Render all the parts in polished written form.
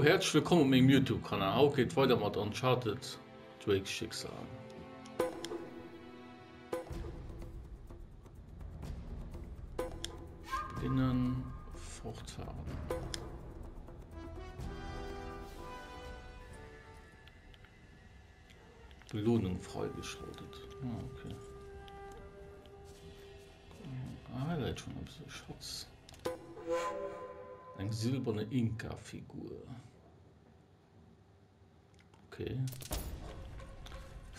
herzlich willkommen auf meinem YouTube-Kanal. Auch geht weiter mit Uncharted Drake's Schicksal. Beginnen, fortfahren. Belohnung freigeschaltet. Ah, okay. Highlight schon ein bisschen Schatz. Eine silberne Inka-Figur. Okay.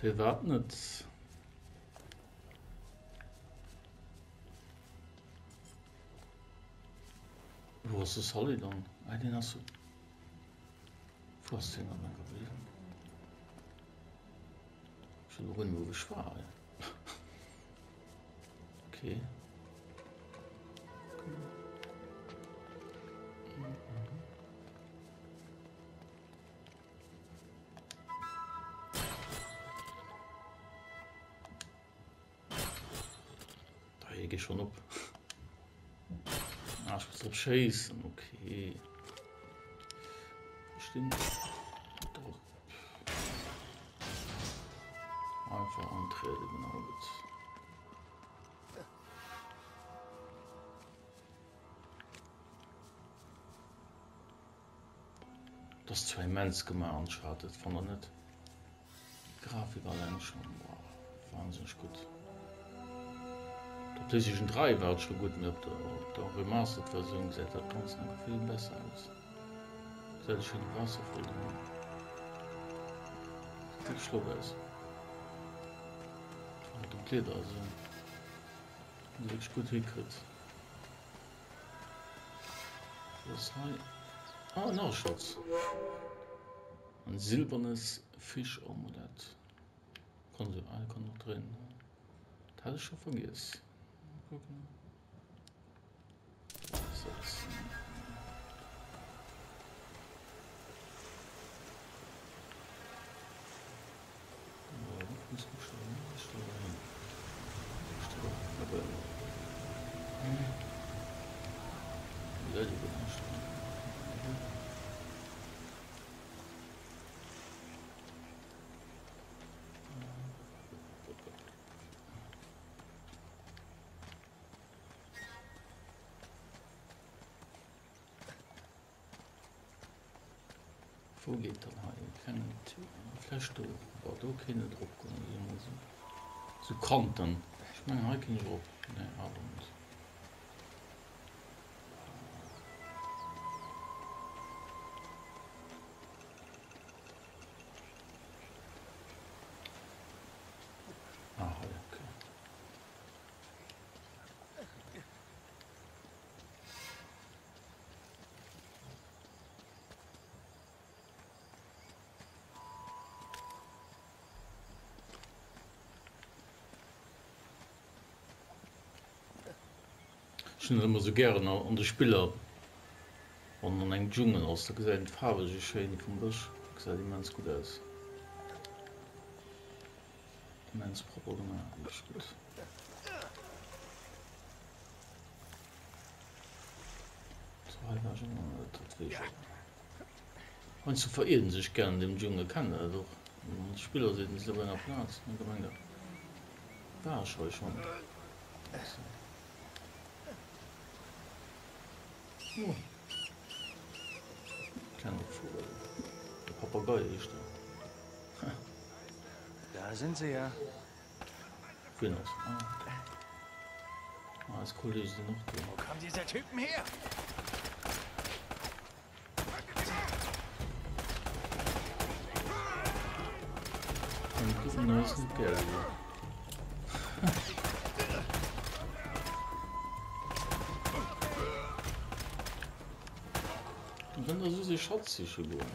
Wir warten jetzt. Wo ist das Holly dann? Ah, den hast du. Wo hast du den dann gewesen? Schon irgendwo geschwar. Okay. Da gehe ich schon ab. Ah, ich muss drauf schießen. Okay. Stimmt. Doch. Einfach antreten, genau. Gut. Das 2 Mens gemacht, schadet von der nicht. Grafik allein schon, wow, wahnsinnig gut. Der PlayStation 3 war schon gut, mit der Remastered-Version sieht das ganz noch viel besser aus. Sehr schön wasservoll. Sieht schlimm aus. Und der Kleider, also, wirklich gut hingekriegt. Was heißt? Ah, Nachschutz. Ein silbernes Fischamulett. Kann noch drin. Das hatte ich schon vergessen. Mal gucken. Setzen. Ja, das muss ich schauen. Ich stelle da hin. Ja, die wird anstellen. Wo geht dann halt? Vielleicht durch. Aber da keine Druck. So Kanten. Ich meine, halt kein Druck. Ne, aber nicht. Ah, okay. Ich finde immer so gerne an die Spieler und an einen Dschungel aus. Da gesehen die Farbe ist schön vom Busch. Da sieht immens gut aus. Immens proper gemacht. Ist gut. So, war schon mal das Weg. Und sie verirren sich gerne dem Dschungel, kann er doch. Die Spieler sehen es lieber in der Platz. Da schau ich schon. So. Oh. Kleiner Vogel. Der Papagei ist da. Da sind sie ja. Venus. Ah, als Kollege ist noch da. Wo kommen diese Typen her? Und das ist ein neues Geld. Und wenn da so viel Schatz hier schon geworden.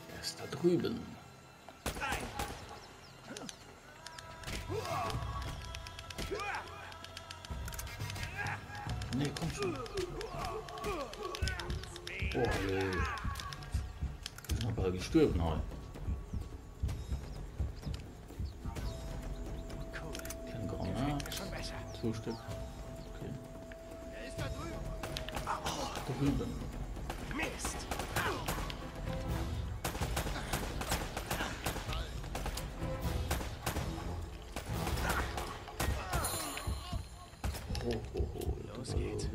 Er ist da drüben. Oh, nee. Die sind aber gestorben heute. Kein Granat. Schon besser. 2 Stück. Okay. Er ist da drüben. Da drüben. Mist. Oh. Los geht's.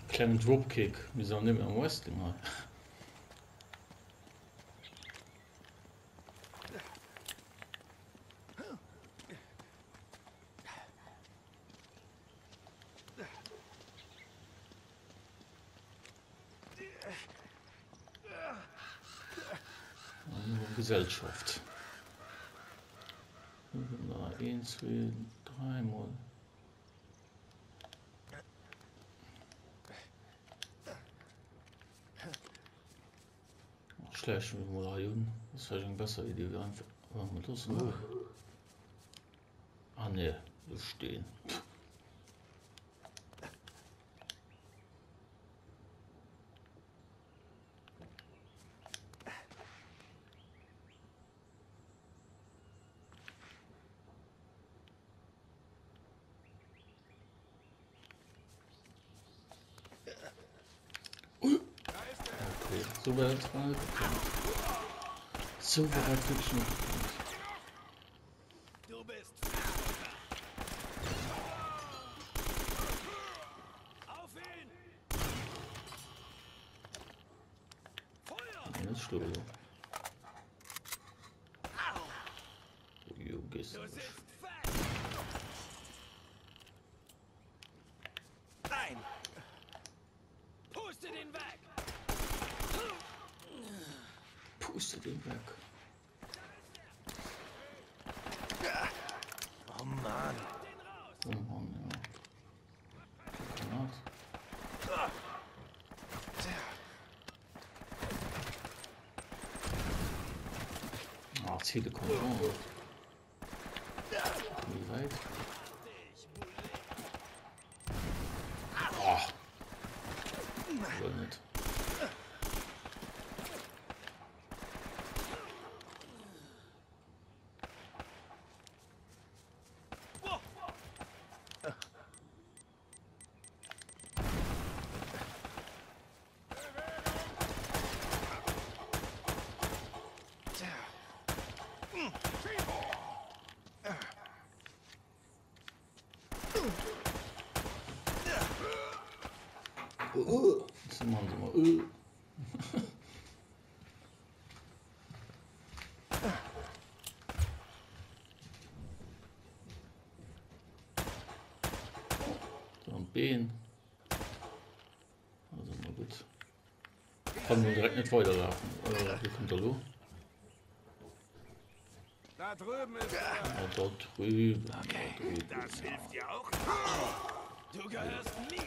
Kleinen Dropkick. Wir sind nicht mehr am Wrestling halt. Gesellschaft. 1, 2, 3 Mal. Schlecht mit Molarion. Das ist eine bessere Idee. Wir einfach. Das nur. Ah ne, wir stehen. Okay, so weit mal. So weit wirklich noch. Du bist. Auf ihn! Feuer! Jetzt stirbt er. Jo, gehst Du du. sitzt fest! Nein! Puste den weg! Puste den weg. Oh Mann! Oh Mann, ja. Granat. Ah, Ziele kommen schon. Wie weit? Ach. Wohl nicht. Das machen sie mal. So ein Bein. Also mal gut. Kann man direkt nicht weiterlaufen. Wie kommt er los? Da drüben ist er! Ja, dort drüben. Okay, das hilft dir auch. Du gehörst mir!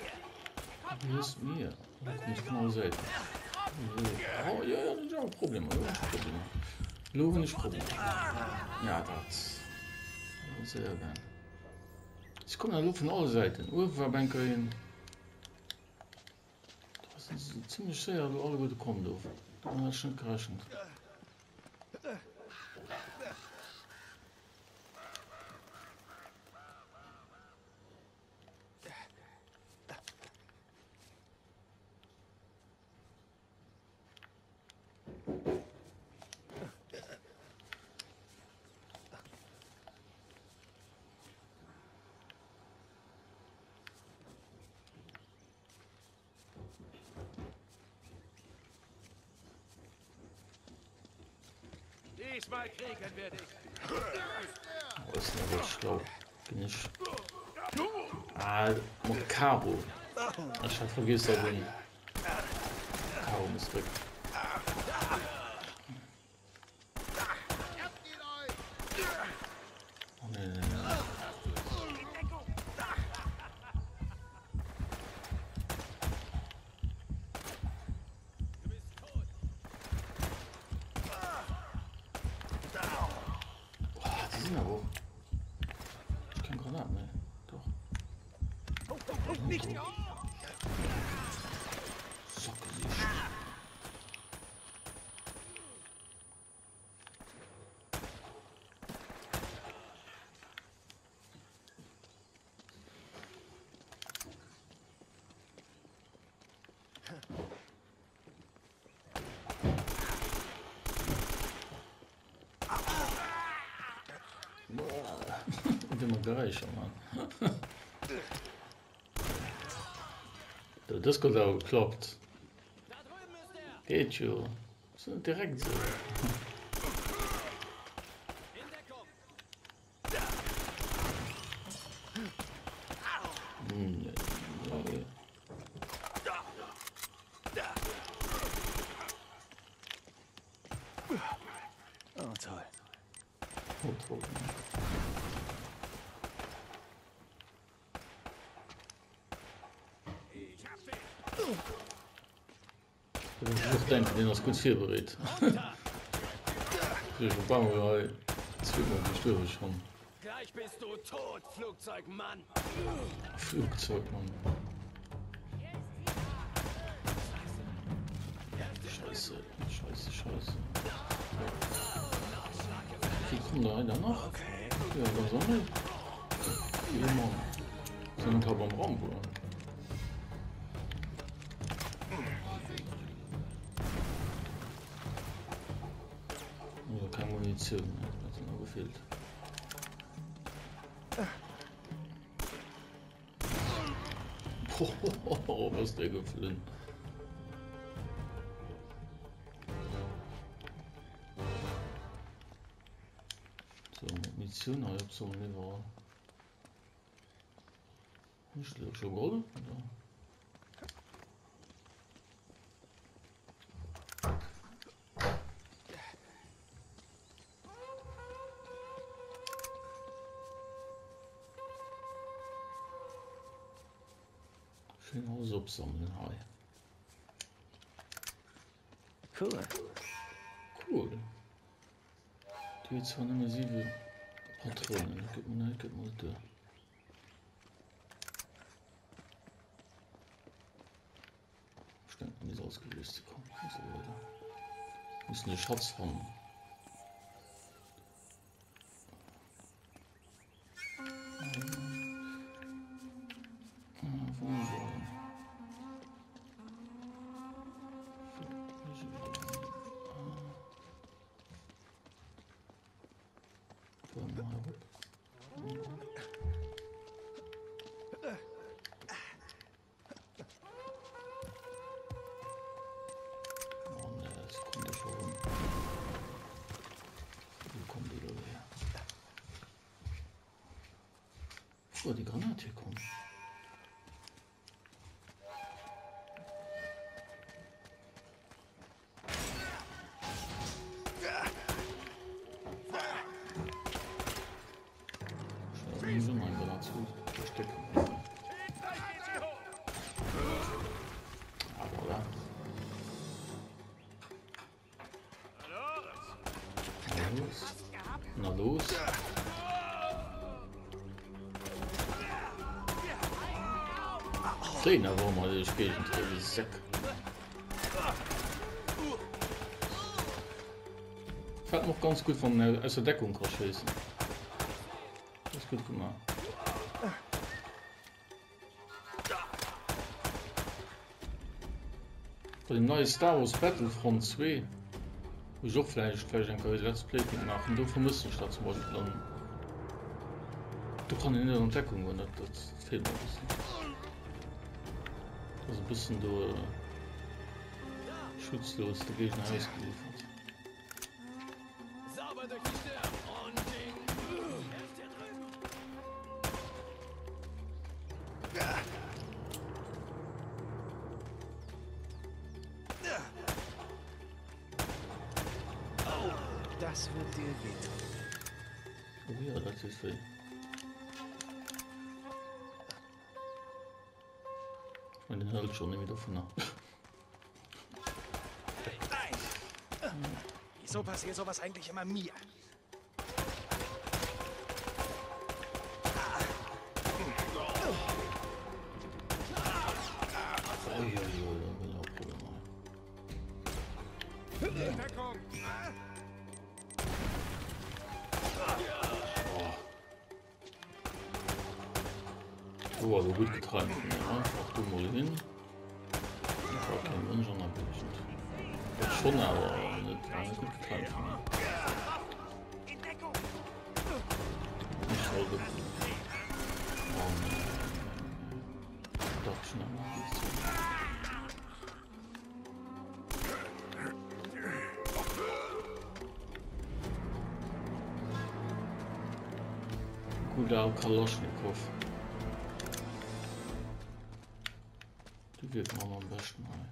Hier ist mir. Da komme ich genau selbst. Oh ja, das ist ja ein Problem. Loben ist Problem. Ja, das. Sehr gern. Ich komme da nur von allen Seiten. Uferbänke hin. Das ist so ziemlich sehr, du alle gute kommen dürfen. Da haben wir schon gerechnet. Diesmal kriegen wir dich. Oh, ist ja wirklich schlau. Bin ich. Ah, Cabo. Ich hab vergessen, den. Cabo ist weg. Oh, nee. Granat, ne? Doch. Nicht! Sackgesicht. Ich bin mal gereicht, Mann. Das hat auch geklappt. Geht schon. So direkt so. Nee. Oh, toll. Oh, toll. Ich denke, den hast gut viel berät. Ich bauen wir zweimal die Störung schon. Gleich bist du tot, Flugzeugmann. Flugzeugmann. Scheiße, scheiße, scheiße. Wie kommt da einer noch? Okay. Ja, was soll das? Ja, Mann. Sind wir beim Raum, oder? Oder keine Munition, das hat noch gefehlt. Boah, was der gefallen. So, Munition habe ich so nicht wahr. Ich glaube schon Gold. Ja. Schön Haus absammeln, hi. Cool. Cool. Die zwar nicht mehr 7 Patronen. Gib mir da. Bestimmt nicht ausgelöst kommen. Und so weiter. Müssen eine Schatz haben. Oh, die Granate hier kommt. Schau, so mein Granat zu verstecken. Aber ja. Na los. Na los. Trainer, warum mal ich gehe in den Sack. Fällt noch ganz gut von aus der Deckung rausschießen. Das ist gut gemacht. Für den neuen Star Wars Battlefront 2 ich auch vielleicht ein Let's Play machen. Du vermisst ich da zum Beispiel dann. Du kannst in der Entdeckung und das fehlt mir ein bisschen. Also ein bisschen du schutzlos der Gegner ausgeliefert. Sauber durch die Stirn und den Oh, das wird dir wehtun. Oh ja, das ist weh. Und den hält schon nicht davon ab. Nein! Wieso passiert sowas eigentlich immer mir? Oh, also gut getrennt. Einfach du mal hin. Ich habe keinen Wunsch an der Bildschirm. Schon, aber nicht gut getrennt von mir. Ich sollte. Oh nein. Doch schnell. Guter Kalaschnikow. Die wird man am besten mal.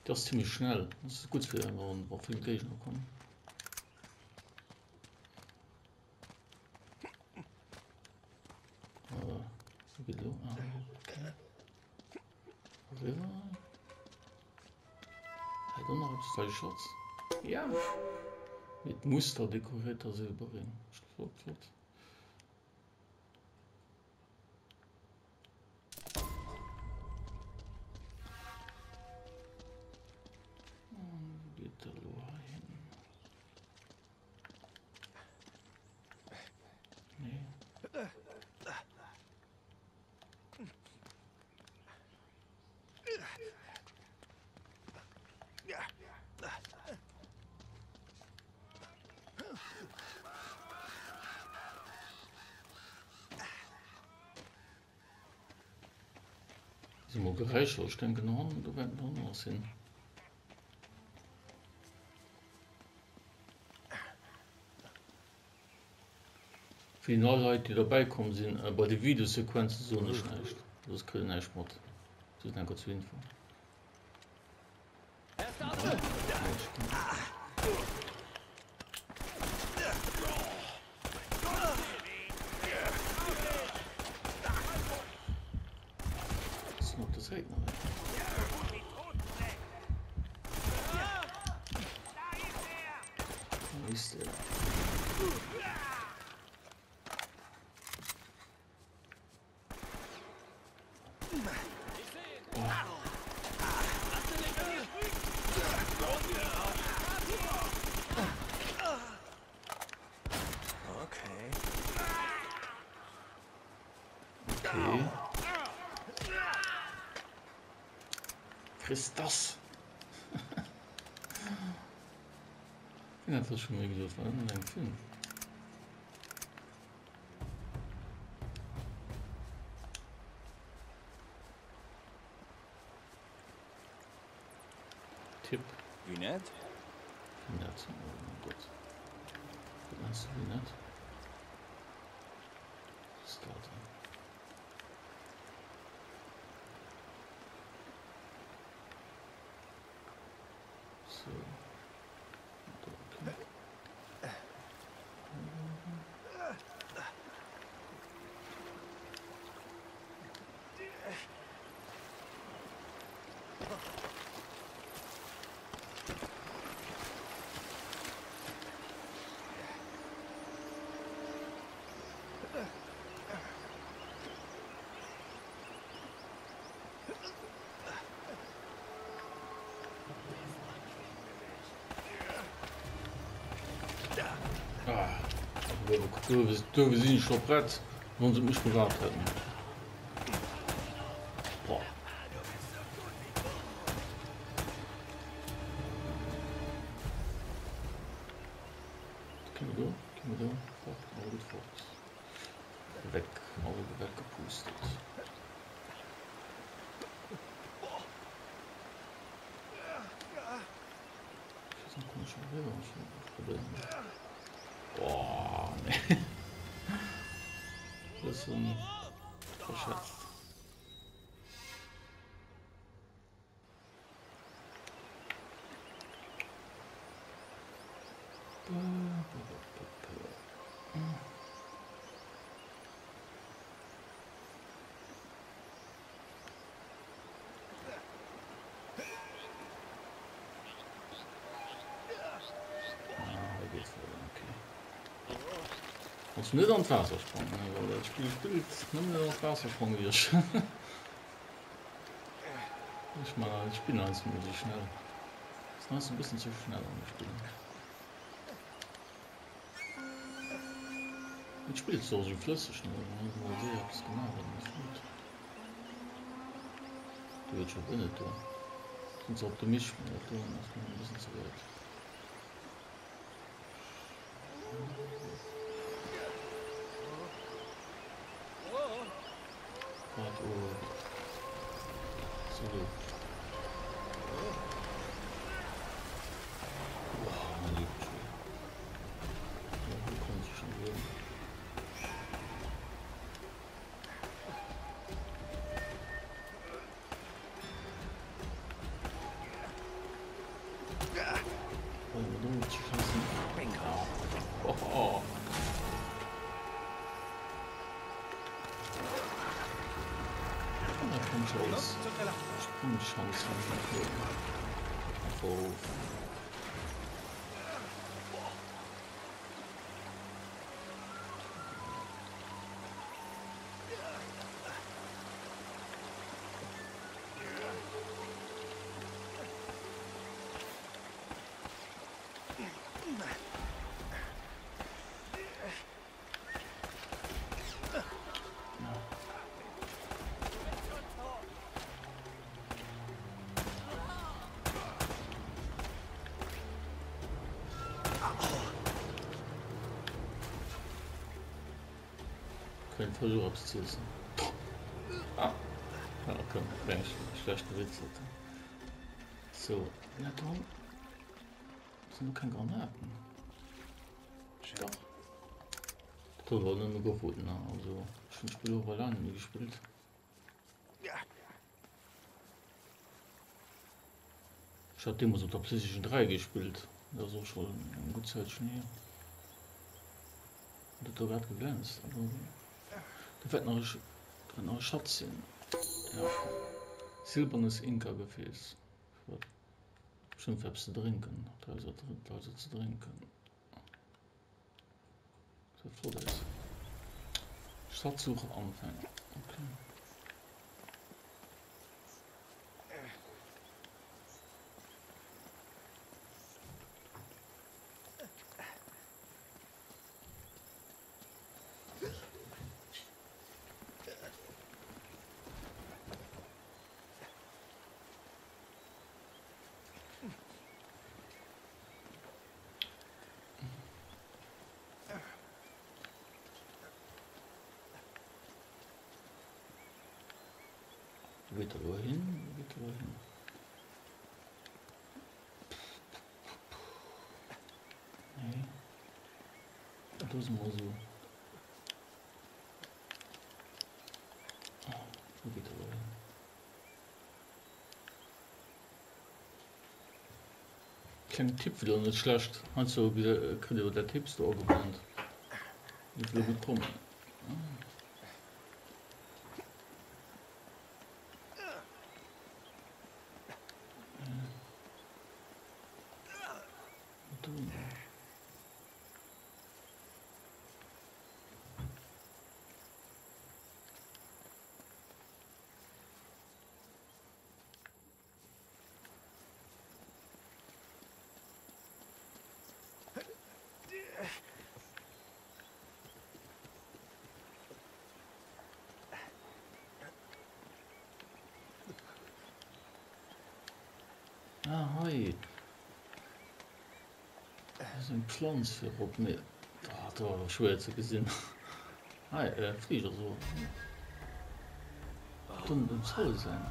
Das ist ziemlich schnell. Das ist gut für einen, wo viele Gegner kommen. So geht es. Okay. River. Hat er noch zwei Shots? Ja. Mit Muster dekorierter Silberring. Flott. Gereicht, ich denke noch, du wirst noch was hin. Viele Leute, die dabei kommen, sind bei den Videosequenzen so nicht schlecht. Das können nicht machen. Das ist einfach zu Info. Das Regner. Wo ist der? Okay. Christus. Ja, das schon mal gesagt, war ein Film. Tipp. Wie nett? Wie nett. Oh Gott. Wie meinst du, wie nett? Starter. So. Okay. Wir sind schon bereit, wenn sie mich bereit hätten. Boah. Können wir da? Fort, mal gut fort. Weg, Auge weggepustet. Das ist ein komischer Problem. Boah, ne. Das ist so ein verschätzt. Muss nicht an Wasser springen, weil das Spiel spielt nicht an Wasser springen wie ich. Ich bin eins muss ich schnell. Das ist ein bisschen zu schnell angespielt. Jetzt spielt es so flüssig, ne? Mal sehen, ob es genau ist. Gut. Du willst schon innen tun. Sonst ob du mich mehr tun, das ist mir ein bisschen zu weit. Warte, oh. Zurück. Wow, mein Lieblingsspiel. Ja, hier kommt es schon wieder. Oh. Da kommt schon alles. Sprungchance. Oh. Kein Versuch abzuziehen. Ah. Ja, komm, schlechte Witze. So, na dann sind noch keine Granaten. Doch. Das war nur gefunden, also schon Spiel über lange nie gespielt. Ich hatte immer so der PlayStation 3 gespielt. Also schon eine gute Zeit schon hier. Und das hat geglänzt. Da wird noch Schatz sein. Ja. Silbernes Inka-Gefäß. Bestimmt selbst zu trinken. Also zu trinken. So voll ist. Schatzsuche anfangen. Okay. Wieder wohin? Wieder wohin? Nee. Das ist mal so. Wieder wohin? Kleiner Tipp wieder nicht schlecht. Hast du wieder der Tipps da gebannt? Wie viel bekommen? Ah, hoi. Das ist ein Pflanz für Rob mit. Ah, da war schwer zu gesehen. Hi, Flieger so. Dann im Zoll sein.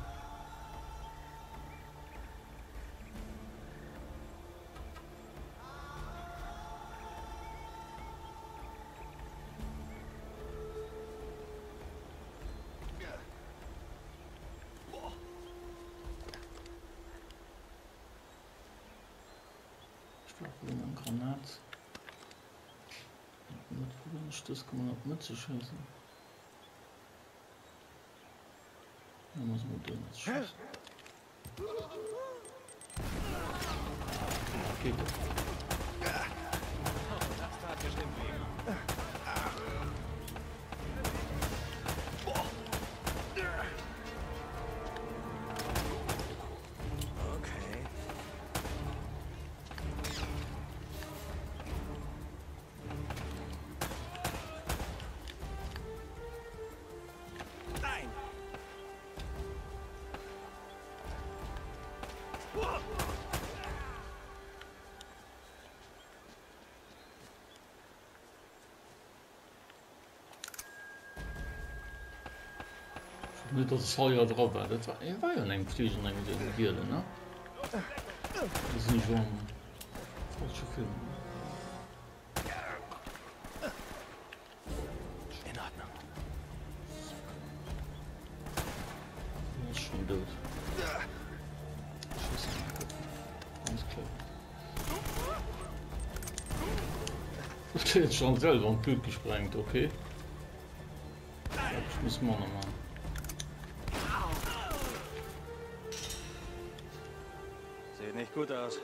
Ein Granat. Das kann man auch mitzuschießen. Da muss man drin schießen. Geht das? Das tat bestimmt weh. Okay. Nicht, dass es Jahr drauf war. Das war ja ein Flieger, ein Gier, ne? Das ist nicht so ein falscher Film. In Ordnung. Das ist schon tot. Schießen in den Kopf. Ganz klar. Das ist jetzt schon selber ein Blut gesprengt, okay? Das muss man noch machen. Sieht nicht gut aus.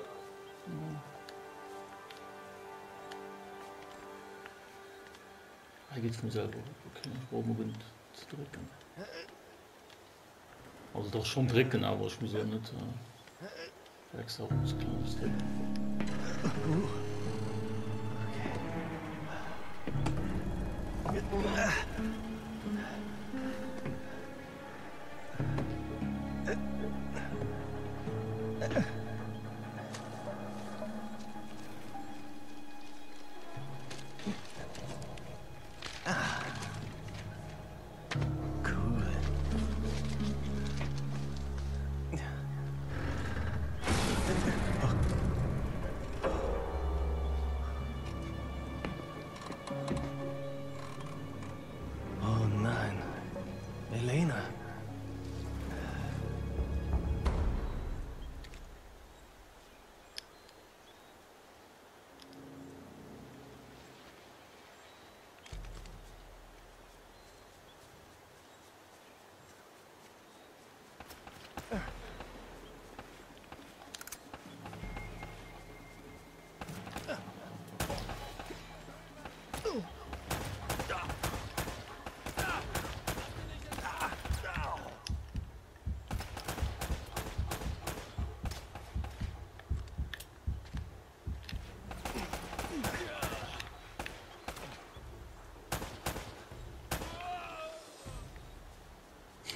Er geht von selber. Okay, ich brauche mal zu drücken. Also doch schon drücken, aber ich muss ja nicht extra was Kleines drücken. Oh nein. Elena.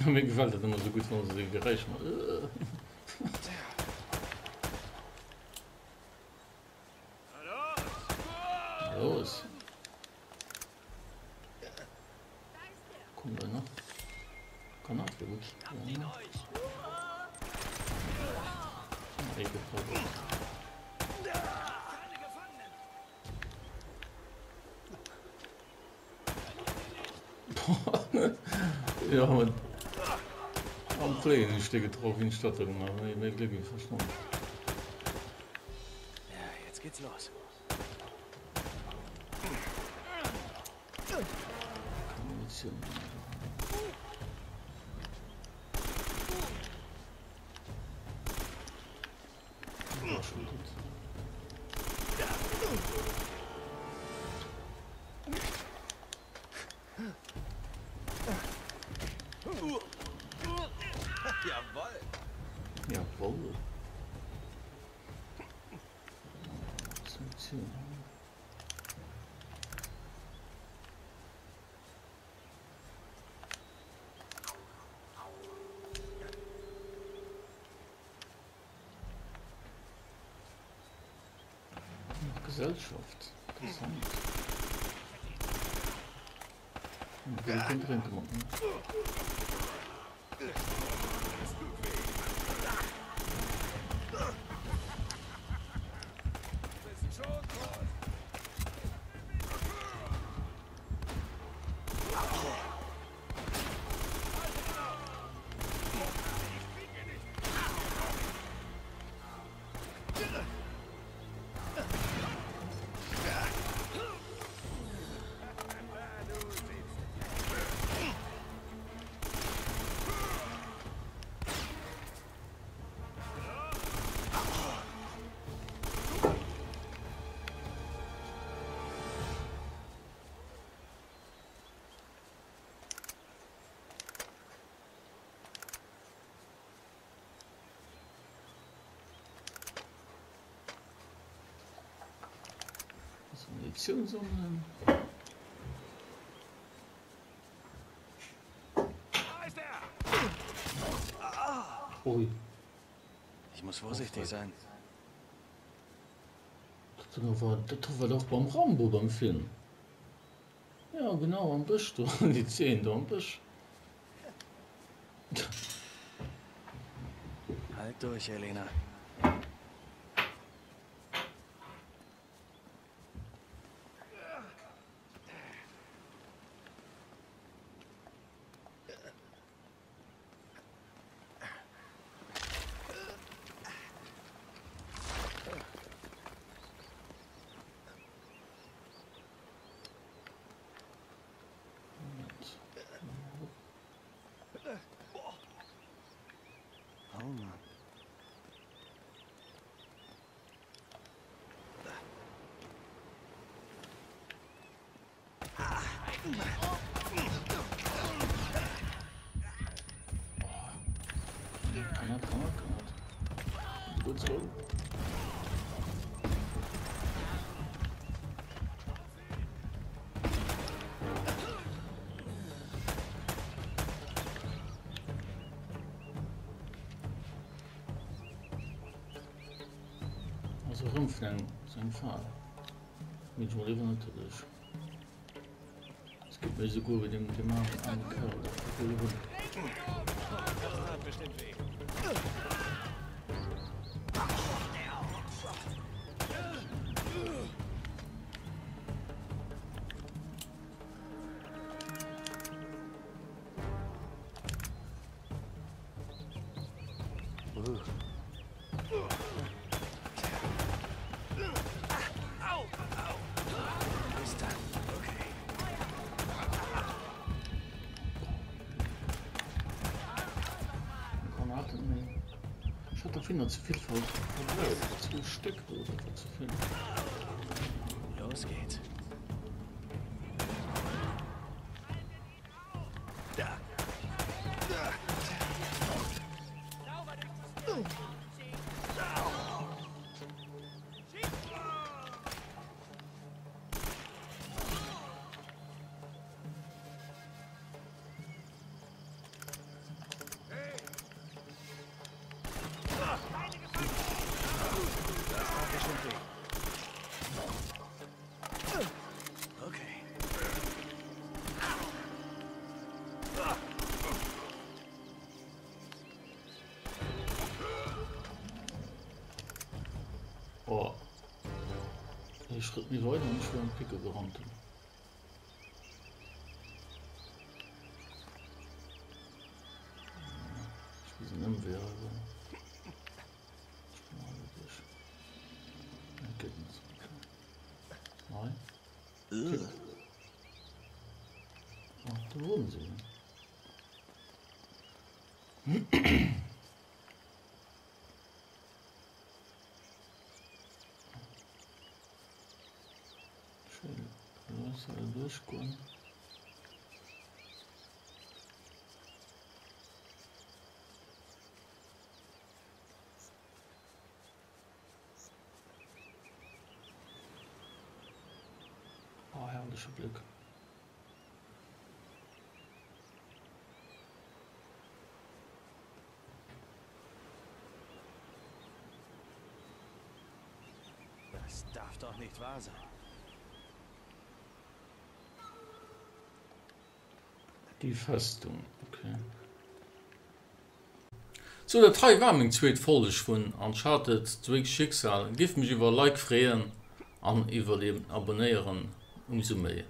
Mir gefällt das immer so gut, wenn man sie gereicht macht. Los. Kommt da noch? Kann auch gut. Ja. Ja, man. Am Plänen stehe drauf in Stadt, aber ich bin glücklich verstanden. Ja, jetzt geht's los. Munition. War schon gut. Jawohl. Jawohl. Munition. Gesellschaft. Interessant. Wir können trinken machen. Munition sammeln. Ui. Ich muss vorsichtig sein. Das war doch beim Rambo beim Film. Ja, genau, am Busch, du. Die 10 da am Busch. Halt durch, Elena. Oh Mann. Gut so. Also rumfliegen, sein Fall. Mit dem Leben natürlich. Es gibt mir so gut wie dem einen Kerl, der will Das hat bestimmt weh. Ich hatte finde zu viel von 2 Stück oder zu viel. Los geht's. Da. Okay. Oh. Ich schritt mir weiter nicht für einen Pickel gerammt. Ich bin im Wehr, aber ich bin alle durch. Geht nicht. Nein. Ach, da wurden sie. Schön. Lass alle durchkommen. Oh, herrlicher Blick. Das darf doch nicht wahr sein. Die Festung, okay. So, der 3 war mein zweit Folge von Uncharted 2 Schicksal. Gib mich über Like freuen an über dem Abonnieren umso mehr.